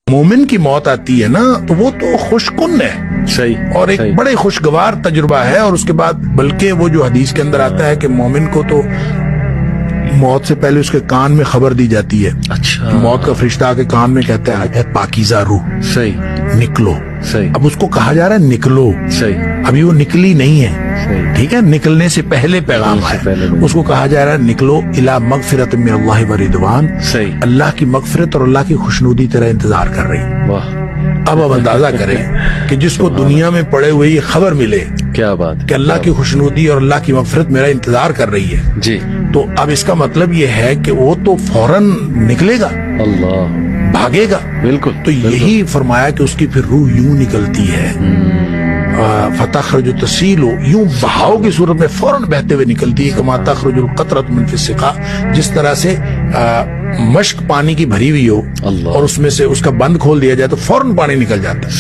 مومن کی موت آتی ہے نا تو وہ تو خوشکن ہے، صحیح، اور ایک صحیح، بڑے خوشگوار تجربہ ہے. اور اس کے بعد بلکہ وہ جو حدیث کے اندر آتا ہے کہ مومن کو تو موت سے پہلے اس کے کان میں خبر دی جاتی ہے. اچھا، موت کا فرشتہ آ کے کان میں کہتا ہے پاکیزہ روح صحیح، نکلو. صحیح، اب اس کو کہا جا رہا ہے نکلو، صحیح، ابھی وہ نکلی نہیں ہے، صحیح، ٹھیک ہے، نکلنے سے پہلے پیغام نکلنے سے ہے. پہلے نہیں. اس کو کہا جا رہا ہے نکلو الی مغفرۃ من اللہ و رضوان، صحیح، اللہ کی مغفرت اور اللہ کی خوشنودی تیرا انتظار کر رہی ہے. واہ، اب اندازہ کریں کہ جس کو دنیا میں پڑے ہوئے یہ خبر ملے کیا بات کہ اللہ کی خوشنودی اور اللہ کی مغفرت میرا انتظار کر رہی ہے، جی، تو اب اس کا مطلب یہ ہے کہ وہ تو فوراً نکلے گا، اللہ، بھاگے گا. بالکل، تو یہی فرمایا کہ اس کی پھر روح یوں نکلتی ہے، فتخرج تسیل، یوں بہاؤ کی صورت میں فوراً بہتے ہوئے نکلتی ہے، کما تخرج القطرۃ من فی السقا، جس طرح سے مشک پانی کی بھری ہوئی ہو اللہ، اور اس میں سے اس کا بند کھول دیا جائے تو فوراً پانی نکل جاتا ہے.